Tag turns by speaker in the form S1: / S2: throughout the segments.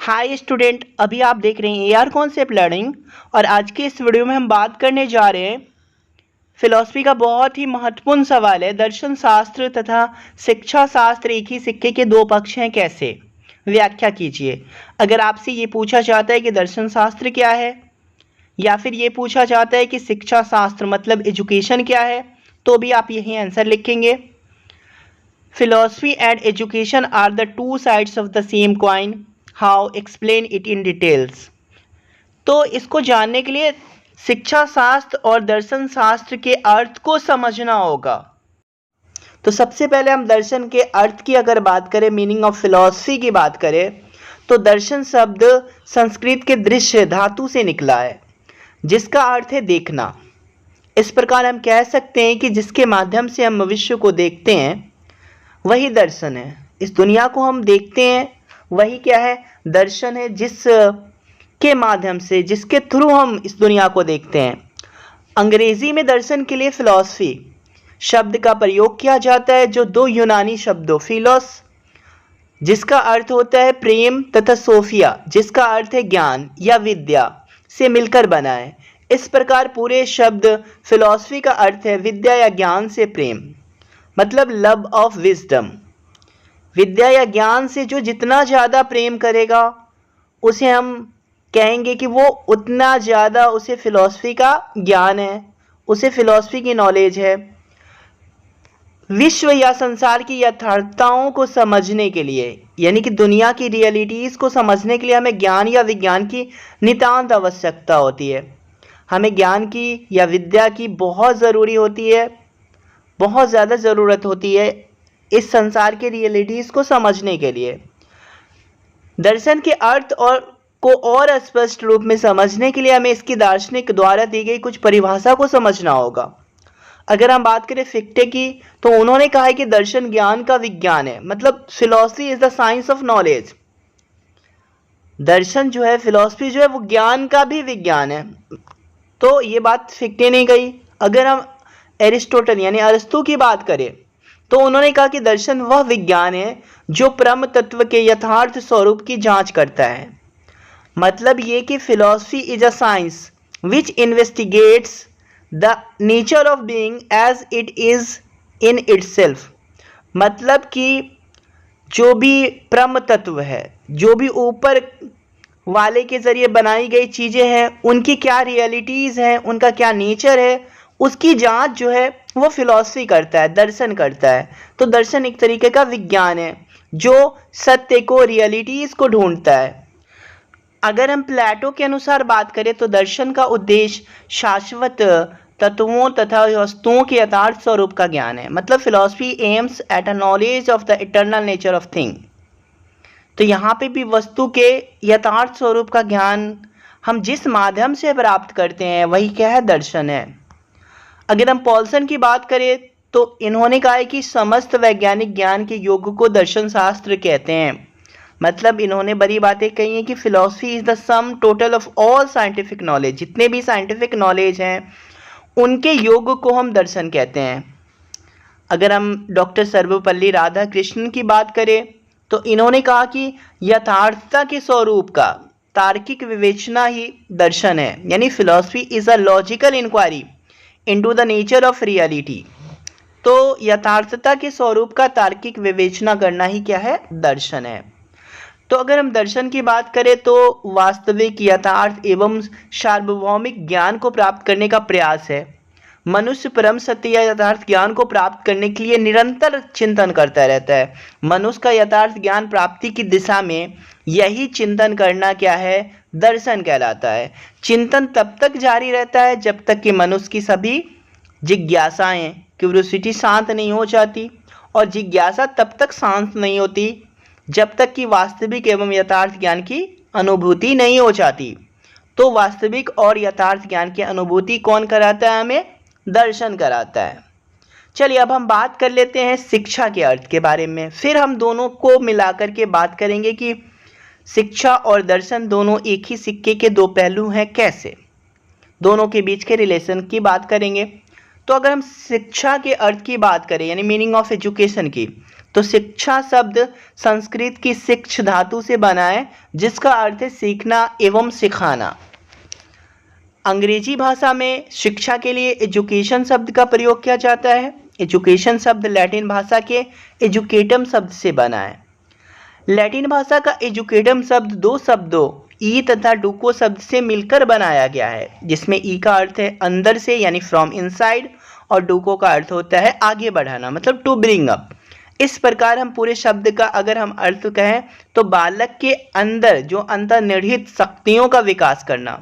S1: Hi student, अभी आप देख रहे हैं एआर कॉन्सेप्ट लर्निंग और आज के इस वीडियो में हम बात करने जा रहे हैं फिलॉसफी का बहुत ही महत्वपूर्ण सवाल है। दर्शन शास्त्र तथा शिक्षा शास्त्र एक ही सिक्के के दो पक्ष हैं, कैसे? व्याख्या कीजिए। अगर आपसे ये पूछा जाता है कि दर्शन शास्त्र क्या है या फिर ये पूछा जाता है कि शिक्षा शास्त्र मतलब एजुकेशन क्या है, तो भी आप यही आंसर लिखेंगे। Philosophy and education are the two sides of the same coin, how explain it in details. तो इसको जानने के लिए शिक्षा शास्त्र और दर्शन शास्त्र के अर्थ को समझना होगा। तो सबसे पहले हम दर्शन के अर्थ की अगर बात करें, मीनिंग ऑफ फिलॉसफी की बात करें, तो दर्शन शब्द संस्कृत के दृश्य धातु से निकला है जिसका अर्थ है देखना। इस प्रकार हम कह सकते हैं कि जिसके माध्यम से हम भविष्य को देखते हैं वही दर्शन है। इस दुनिया को हम देखते हैं वही क्या है? दर्शन है, जिस के माध्यम से, जिसके थ्रू हम इस दुनिया को देखते हैं। अंग्रेजी में दर्शन के लिए फिलॉसफी शब्द का प्रयोग किया जाता है, जो दो यूनानी शब्दों फिलोस जिसका अर्थ होता है प्रेम तथा सोफिया जिसका अर्थ है ज्ञान या विद्या से मिलकर बना है। इस प्रकार पूरे शब्द फिलॉसफी का अर्थ है विद्या या ज्ञान से प्रेम, मतलब लव ऑफ विजडम। विद्या या ज्ञान से जो जितना ज़्यादा प्रेम करेगा उसे हम कहेंगे कि वो उतना ज़्यादा उसे फिलॉसफी का ज्ञान है, उसे फिलॉसफी की नॉलेज है। विश्व या संसार की यथार्थताओं को समझने के लिए, यानी कि दुनिया की रियलिटीज़ को समझने के लिए हमें ज्ञान या विज्ञान की नितांत आवश्यकता होती है। हमें ज्ञान की या विद्या की बहुत ज़रूरी होती है, बहुत ज़्यादा ज़रूरत होती है इस संसार के रियलिटीज़ को समझने के लिए। दर्शन के अर्थ और स्पष्ट रूप में समझने के लिए हमें इसकी दार्शनिक द्वारा दी गई कुछ परिभाषा को समझना होगा। अगर हम बात करें फिक्टे की, तो उन्होंने कहा है कि दर्शन ज्ञान का विज्ञान है, मतलब philosophy is the science of knowledge. दर्शन जो है, फिलॉसफी जो है, वो ज्ञान का भी विज्ञान है। तो ये बात फिक्टे ने कही। अगर हम एरिस्टोटल यानी अरस्तु की बात करें, तो उन्होंने कहा कि दर्शन वह विज्ञान है जो परम तत्व के यथार्थ स्वरूप की जांच करता है। मतलब ये कि philosophy is a science which investigates the nature of being as it is in itself. मतलब कि जो भी परम तत्व है, जो भी ऊपर वाले के जरिए बनाई गई चीज़ें हैं, उनकी क्या रियलिटीज़ हैं, उनका क्या नेचर है, उसकी जांच जो है वो फिलॉसफी करता है, दर्शन करता है। तो दर्शन एक तरीके का विज्ञान है जो सत्य को, रियलिटीज़ को ढूंढता है। अगर हम प्लेटो के अनुसार बात करें, तो दर्शन का उद्देश्य शाश्वत तत्वों तथा वस्तुओं के यथार्थ स्वरूप का ज्ञान है। मतलब philosophy aims at a knowledge of the eternal nature of thing. तो यहाँ पे भी वस्तु के यथार्थ स्वरूप का ज्ञान हम जिस माध्यम से प्राप्त करते हैं वही क्या है? दर्शन है। अगर हम पॉल्सन की बात करें, तो इन्होंने कहा है कि समस्त वैज्ञानिक ज्ञान के योग को दर्शन शास्त्र कहते हैं। मतलब इन्होंने बड़ी बातें कही हैं कि philosophy is the sum total of all scientific knowledge. जितने भी साइंटिफिक नॉलेज हैं उनके योग को हम दर्शन कहते हैं। अगर हम डॉक्टर सर्वपल्ली राधाकृष्णन की बात करें, तो इन्होंने कहा कि यथार्थता के स्वरूप का तार्किक विवेचना ही दर्शन है। यानी philosophy is a logical inquiry into the nature of reality. तो यथार्थता के स्वरूप का तार्किक विवेचना करना ही क्या है? दर्शन है। तो अगर हम दर्शन की बात करें, तो वास्तविक, यथार्थ एवं सार्वभौमिक ज्ञान को प्राप्त करने का प्रयास है। मनुष्य परम सत्य या यथार्थ ज्ञान को प्राप्त करने के लिए निरंतर चिंतन करता रहता है। मनुष्य का यथार्थ ज्ञान प्राप्ति की दिशा में यही चिंतन करना क्या है? दर्शन कहलाता है। चिंतन तब तक जारी रहता है जब तक कि मनुष्य की सभी जिज्ञासाएं, क्यूरियोसिटी शांत नहीं हो जाती, और जिज्ञासा तब तक शांत नहीं होती जब तक कि वास्तविक एवं यथार्थ ज्ञान की अनुभूति नहीं हो जाती। तो वास्तविक और यथार्थ ज्ञान की अनुभूति कौन कराता है? हमें दर्शन कराता है। चलिए अब हम बात कर लेते हैं शिक्षा के अर्थ के बारे में। फिर हम दोनों को मिलाकर के बात करेंगे कि शिक्षा और दर्शन दोनों एक ही सिक्के के दो पहलू हैं, कैसे? दोनों के बीच के रिलेशन की बात करेंगे। तो अगर हम शिक्षा के अर्थ की बात करें, यानी मीनिंग ऑफ एजुकेशन की, तो शिक्षा शब्द संस्कृत की शिक्ष धातु से बना है, जिसका अर्थ है सीखना एवं सिखाना। अंग्रेजी भाषा में शिक्षा के लिए एजुकेशन शब्द का प्रयोग किया जाता है। एजुकेशन शब्द लैटिन भाषा के एजुकेटम शब्द से बना है। लैटिन भाषा का एजुकेटम शब्द दो शब्दों ई तथा डूको शब्द से मिलकर बनाया गया है, जिसमें ई का अर्थ है अंदर से यानी फ्रॉम इनसाइड और डूको का अर्थ होता है आगे बढ़ाना, मतलब टू ब्रिंग अप। इस प्रकार हम पूरे शब्द का अगर हम अर्थ कहें तो बालक के अंदर जो अंतर्निहित शक्तियों का विकास करना,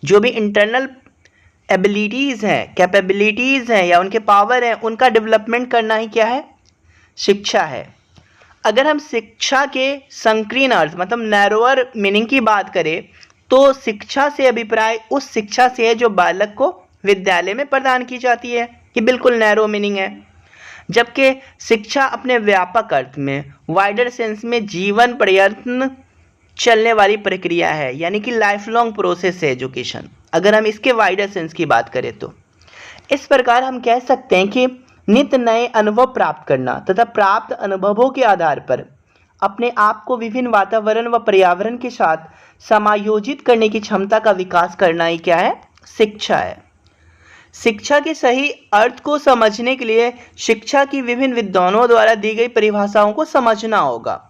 S1: जो भी इंटरनल एबिलिटीज़ हैं, कैपेबिलिटीज़ हैं या उनके पावर हैं, उनका डेवलपमेंट करना ही क्या है? शिक्षा है। अगर हम शिक्षा के संकीर्ण अर्थ मतलब नैरोअर मीनिंग की बात करें तो शिक्षा से अभिप्राय उस शिक्षा से है जो बालक को विद्यालय में प्रदान की जाती है, ये बिल्कुल नैरो मीनिंग है। जबकि शिक्षा अपने व्यापक अर्थ में वाइडर सेंस में जीवन पर्यंत चलने वाली प्रक्रिया है, यानी कि लाइफ लॉन्ग प्रोसेस है एजुकेशन, अगर हम इसके वाइडर सेंस की बात करें तो। इस प्रकार हम कह सकते हैं कि नित्य नए अनुभव प्राप्त करना तथा प्राप्त अनुभवों के आधार पर अपने आप को विभिन्न वातावरण व पर्यावरण के साथ समायोजित करने की क्षमता का विकास करना ही क्या है? शिक्षा है। शिक्षा के सही अर्थ को समझने के लिए शिक्षा की विभिन्न विद्वानों द्वारा दी गई परिभाषाओं को समझना होगा।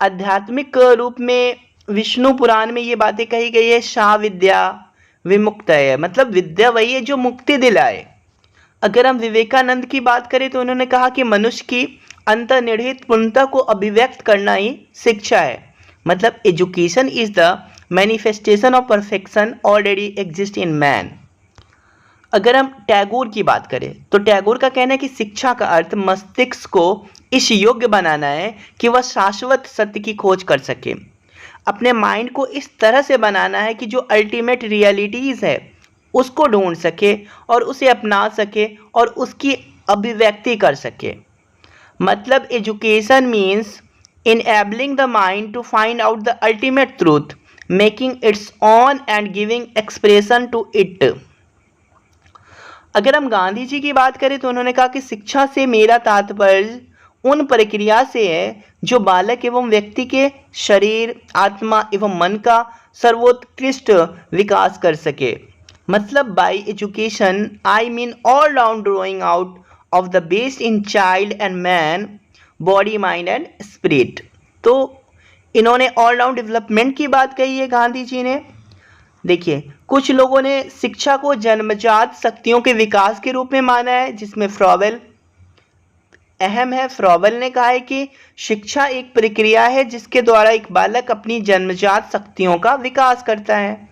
S1: आध्यात्मिक रूप में विष्णु पुराण में ये बातें कही गई है, सा विद्या विमुक्त है, मतलब विद्या वही है जो मुक्ति दिलाए। अगर हम विवेकानंद की बात करें तो उन्होंने कहा कि मनुष्य की अंतर्निहित पूर्णता को अभिव्यक्त करना ही शिक्षा है, मतलब education is the manifestation of perfection already exist in man. अगर हम टैगोर की बात करें तो टैगोर का कहना है कि शिक्षा का अर्थ मस्तिष्क को इस योग्य बनाना है कि वह शाश्वत सत्य की खोज कर सके, अपने माइंड को इस तरह से बनाना है कि जो अल्टीमेट रियलिटीज़ है उसको ढूंढ सके और उसे अपना सके और उसकी अभिव्यक्ति कर सके। मतलब education means enabling the mind to find out the ultimate truth, making its own and giving expression to it. अगर हम गांधी जी की बात करें तो उन्होंने कहा कि शिक्षा से मेरा तात्पर्य उन प्रक्रिया से है जो बालक एवं व्यक्ति के शरीर, आत्मा एवं मन का सर्वोत्कृष्ट विकास कर सके। मतलब bye education I mean all round growing out of the best in child and man, body, mind and spirit. तो इन्होंने ऑल राउंड डेवलपमेंट की बात कही है गांधी जी ने। देखिए, कुछ लोगों ने शिक्षा को जन्मजात शक्तियों के विकास के रूप में माना है, जिसमें फ्रॉवेल अहम है। फ्रॉवेल ने कहा है कि शिक्षा एक प्रक्रिया है जिसके द्वारा एक बालक अपनी जन्मजात शक्तियों का विकास करता है।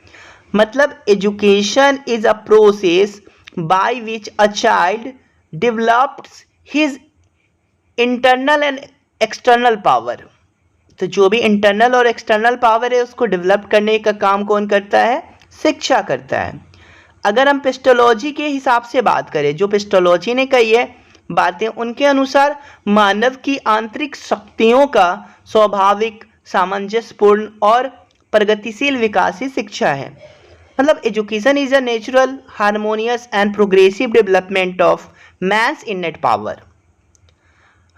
S1: मतलब education is a process by which a child develops his internal and external power. तो जो भी इंटरनल और एक्सटर्नल पावर है उसको डेवलप करने का काम कौन करता है? शिक्षा करता है। अगर हम पेस्टोलॉजी के हिसाब से बात करें, जो पेस्टोलॉजी ने कही है बातें, उनके अनुसार मानव की आंतरिक शक्तियों का स्वाभाविक, सामंजस्यपूर्ण और प्रगतिशील विकास ही शिक्षा है। मतलब education is a natural, harmonious and progressive development of man's innate power.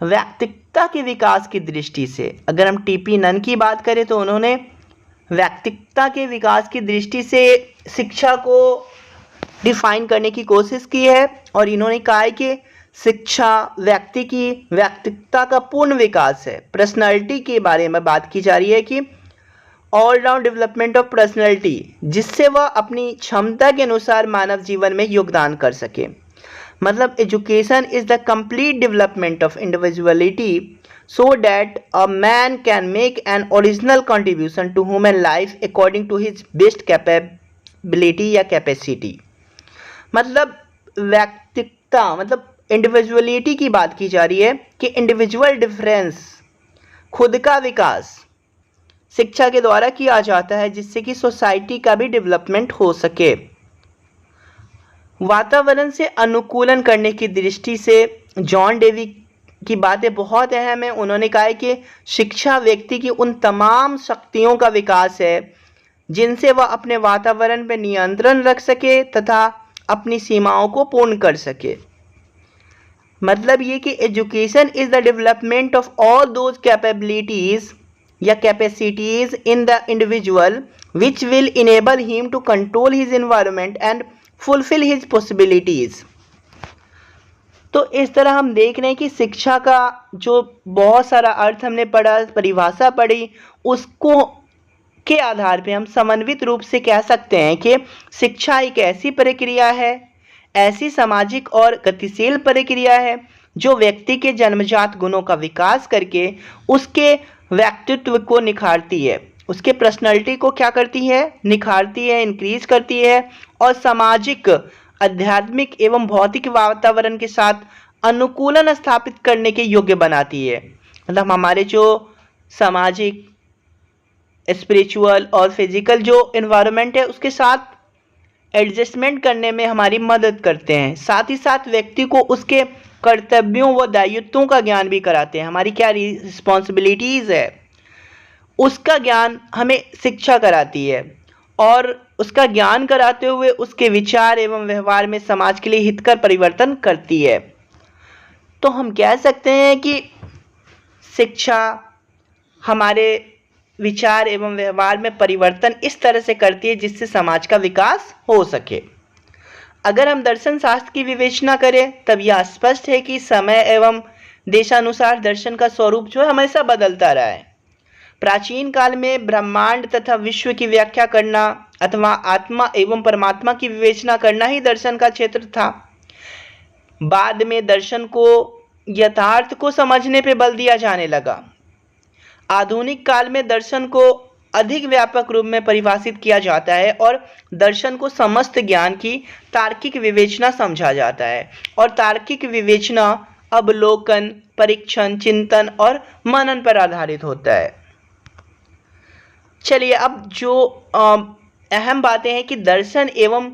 S1: व्यक्तित्व के विकास की दृष्टि से अगर हम टीपी नन की बात करें तो उन्होंने व्यक्तित्व के विकास की दृष्टि से शिक्षा को डिफाइन करने की कोशिश की है और इन्होंने कहा है कि शिक्षा व्यक्ति की व्यक्तित्व का पूर्ण विकास है। पर्सनालिटी के बारे में बात की जा रही है कि all round development of personality, जिससे वह अपनी क्षमता के अनुसार मानव जीवन में योगदान कर सके। मतलब education is the complete development of individuality so that a man can make an original contribution to human life according to his best capability या कैपेसिटी। मतलब व्यक्तित्व मतलब इंडिविजुअलिटी की बात की जा रही है कि इंडिविजुअल डिफरेंस, खुद का विकास शिक्षा के द्वारा किया जाता है, जिससे कि सोसाइटी का भी डेवलपमेंट हो सके। वातावरण से अनुकूलन करने की दृष्टि से जॉन डेवी की बातें बहुत अहम है। उन्होंने कहा है कि शिक्षा व्यक्ति की उन तमाम शक्तियों का विकास है जिनसे वह अपने वातावरण पर नियंत्रण रख सके तथा अपनी सीमाओं को पूर्ण कर सके। मतलब ये कि education is the development of all those capabilities या capacities in the individual which will enable him to control his environment and fulfil his possibilities. तो इस तरह हम देख रहे हैं कि शिक्षा का जो बहुत सारा अर्थ हमने पढ़ा, परिभाषा पढ़ी, उसको के आधार पे हम समन्वित रूप से कह सकते हैं कि शिक्षा एक ऐसी प्रक्रिया है, ऐसी सामाजिक और गतिशील प्रक्रिया है जो व्यक्ति के जन्मजात गुणों का विकास करके उसके व्यक्तित्व को निखारती है, उसके पर्सनालिटी को क्या करती है, निखारती है, इंक्रीज करती है और सामाजिक, आध्यात्मिक एवं भौतिक वातावरण के साथ अनुकूलन स्थापित करने के योग्य बनाती है। मतलब हमारे जो सामाजिक, स्पिरिचुअल और फिजिकल जो एनवायरनमेंट है उसके साथ एडजस्टमेंट करने में हमारी मदद करते हैं। साथ ही साथ व्यक्ति को उसके कर्तव्यों व दायित्वों का ज्ञान भी कराते हैं। हमारी क्या रिस्पॉन्सिबिलिटीज़ है उसका ज्ञान हमें शिक्षा कराती है और उसका ज्ञान कराते हुए उसके विचार एवं व्यवहार में समाज के लिए हितकर परिवर्तन करती है। तो हम कह सकते हैं कि शिक्षा हमारे विचार एवं व्यवहार में परिवर्तन इस तरह से करती है जिससे समाज का विकास हो सके। अगर हम दर्शन शास्त्र की विवेचना करें तब यह स्पष्ट है कि समय एवं देशानुसार दर्शन का स्वरूप जो है हमेशा बदलता रहा है। प्राचीन काल में ब्रह्मांड तथा विश्व की व्याख्या करना अथवा आत्मा एवं परमात्मा की विवेचना करना ही दर्शन का क्षेत्र था। बाद में दर्शन को यथार्थ को समझने पर बल दिया जाने लगा। आधुनिक काल में दर्शन को अधिक व्यापक रूप में परिभाषित किया जाता है और दर्शन को समस्त ज्ञान की तार्किक विवेचना समझा जाता है और तार्किक विवेचना अवलोकन, परीक्षण, चिंतन और मनन पर आधारित होता है। चलिए अब जो अहम बातें हैं कि दर्शन एवं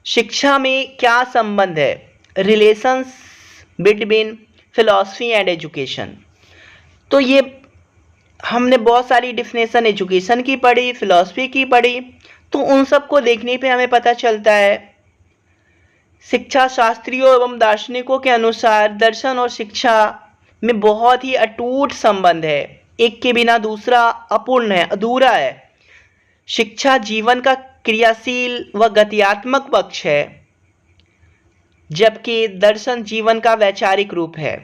S1: शिक्षा में क्या संबंध है, relations between philosophy and education. तो ये हमने बहुत सारी डिफिनेशन एजुकेशन की पढ़ी, फिलॉसफी की पढ़ी, तो उन सब को देखने पे हमें पता चलता है शिक्षा शास्त्रियों एवं दार्शनिकों के अनुसार दर्शन और शिक्षा में बहुत ही अटूट संबंध है। एक के बिना दूसरा अपूर्ण है, अधूरा है। शिक्षा जीवन का क्रियाशील व गत्यात्मक पक्ष है जबकि दर्शन जीवन का वैचारिक रूप है।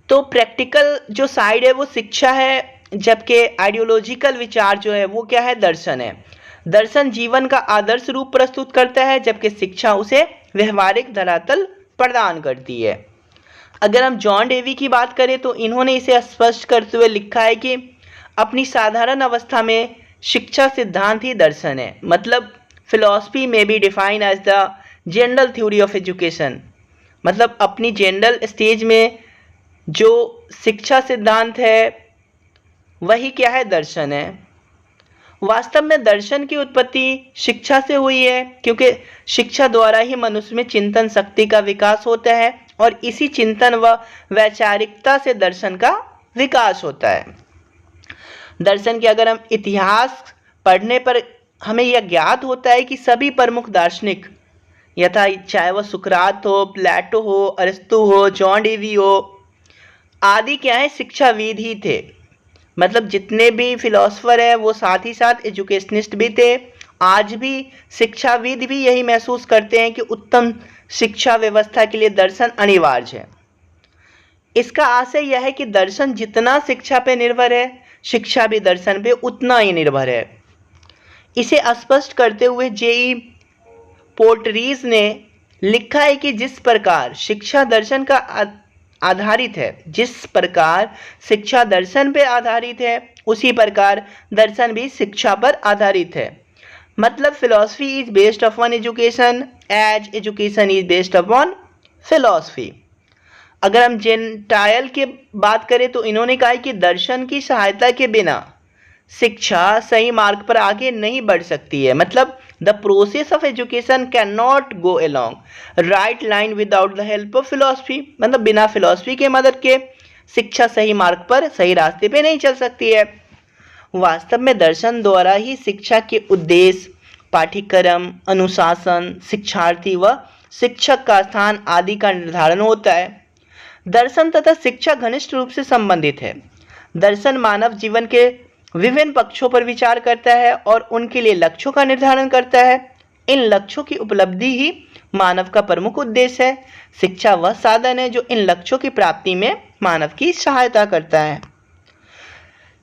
S1: तो प्रैक्टिकल जो साइड है वो शिक्षा है जबकि आइडियोलॉजिकल विचार जो है वो क्या है, दर्शन है। दर्शन जीवन का आदर्श रूप प्रस्तुत करता है जबकि शिक्षा उसे व्यवहारिक धरातल प्रदान करती है। अगर हम जॉन डेवी की बात करें तो इन्होंने इसे स्पष्ट करते हुए लिखा है कि अपनी साधारण अवस्था में शिक्षा सिद्धांत ही दर्शन है। मतलब फिलॉसफी में be define as the general theory of education. मतलब अपनी जनरल स्टेज में जो शिक्षा सिद्धांत है वही क्या है, दर्शन है। वास्तव में दर्शन की उत्पत्ति शिक्षा से हुई है क्योंकि शिक्षा द्वारा ही मनुष्य में चिंतन शक्ति का विकास होता है और इसी चिंतन व वैचारिकता से दर्शन का विकास होता है। दर्शन के अगर हम इतिहास पढ़ने पर हमें यह ज्ञात होता है कि सभी प्रमुख दार्शनिक यथा चाहे वह सुकरात हो, प्लेटो हो, अरिस्तु हो, जॉन डेवी हो आदि क्या है, शिक्षाविद ही थे। मतलब जितने भी फिलोसफर हैं वो साथ ही साथ एजुकेशनिस्ट भी थे। आज भी शिक्षाविद भी यही महसूस करते हैं कि उत्तम शिक्षा व्यवस्था के लिए दर्शन अनिवार्य है। इसका आशय यह है कि दर्शन जितना शिक्षा पे निर्भर है, शिक्षा भी दर्शन पे उतना ही निर्भर है। इसे स्पष्ट करते हुए जेई पोर्टरीज ने लिखा है कि जिस प्रकार शिक्षा दर्शन का आधारित है, जिस प्रकार शिक्षा दर्शन पे आधारित है उसी प्रकार दर्शन भी शिक्षा पर आधारित है। मतलब philosophy is based upon education as education is based upon philosophy. अगर हम जेंटायल की बात करें तो इन्होंने कहा कि दर्शन की सहायता के बिना शिक्षा सही मार्ग पर आगे नहीं बढ़ सकती है। मतलब the process of education can not go along right line without the help of philosophy. मतलब बिना फिलॉसफी के मदद के शिक्षा सही मार्ग पर, सही रास्ते पे नहीं चल सकती है। वास्तव में दर्शन द्वारा ही शिक्षा के उद्देश्य, पाठ्यक्रम, अनुशासन, शिक्षार्थी व शिक्षक का स्थान आदि का निर्धारण होता है। दर्शन तथा शिक्षा घनिष्ठ रूप से संबंधित है। दर्शन मानव जीवन के विभिन्न पक्षों पर विचार करता है और उनके लिए लक्ष्यों का निर्धारण करता है। इन लक्ष्यों की उपलब्धि ही मानव का प्रमुख उद्देश्य है। शिक्षा वह साधन है जो इन लक्ष्यों की प्राप्ति में मानव की सहायता करता है।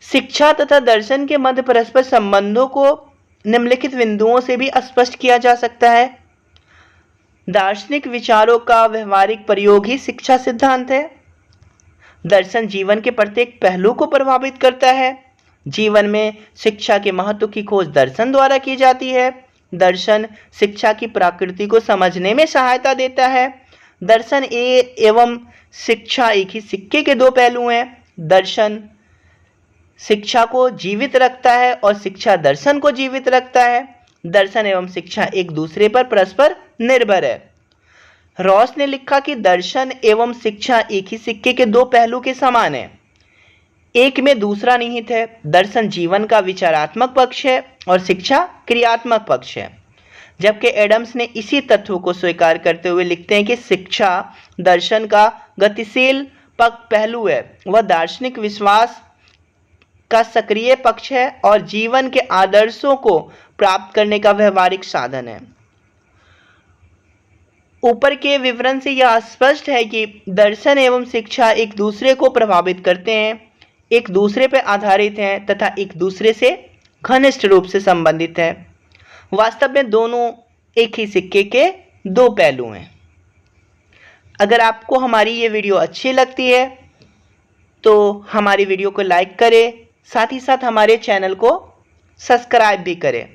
S1: शिक्षा तथा दर्शन के मध्य परस्पर संबंधों को निम्नलिखित बिंदुओं से भी स्पष्ट किया जा सकता है। दार्शनिक विचारों का व्यवहारिक प्रयोग ही शिक्षा सिद्धांत है। दर्शन जीवन के प्रत्येक पहलू को प्रभावित करता है। जीवन में शिक्षा के महत्व की खोज दर्शन द्वारा की जाती है। दर्शन शिक्षा की प्रकृति को समझने में सहायता देता है। दर्शन एवं शिक्षा एक ही सिक्के के दो पहलू हैं। दर्शन शिक्षा को जीवित रखता है और शिक्षा दर्शन को जीवित रखता है। दर्शन एवं शिक्षा एक दूसरे पर परस्पर निर्भर है। रॉस ने लिखा कि दर्शन एवं शिक्षा एक ही सिक्के के दो पहलू के समान है, एक में दूसरा निहित है। दर्शन जीवन का विचारात्मक पक्ष है और शिक्षा क्रियात्मक पक्ष है। जबकि एडम्स ने इसी तत्व को स्वीकार करते हुए लिखते हैं कि शिक्षा दर्शन का गतिशील पहलू है, वह दार्शनिक विश्वास का सक्रिय पक्ष है और जीवन के आदर्शों को प्राप्त करने का व्यवहारिक साधन है। ऊपर के विवरण से यह स्पष्ट है कि दर्शन एवं शिक्षा एक दूसरे को प्रभावित करते हैं, एक दूसरे पर आधारित हैं तथा एक दूसरे से घनिष्ठ रूप से संबंधित है। वास्तव में दोनों एक ही सिक्के के दो पहलू हैं। अगर आपको हमारी ये वीडियो अच्छी लगती है तो हमारी वीडियो को लाइक करें, साथ ही साथ हमारे चैनल को सब्सक्राइब भी करें।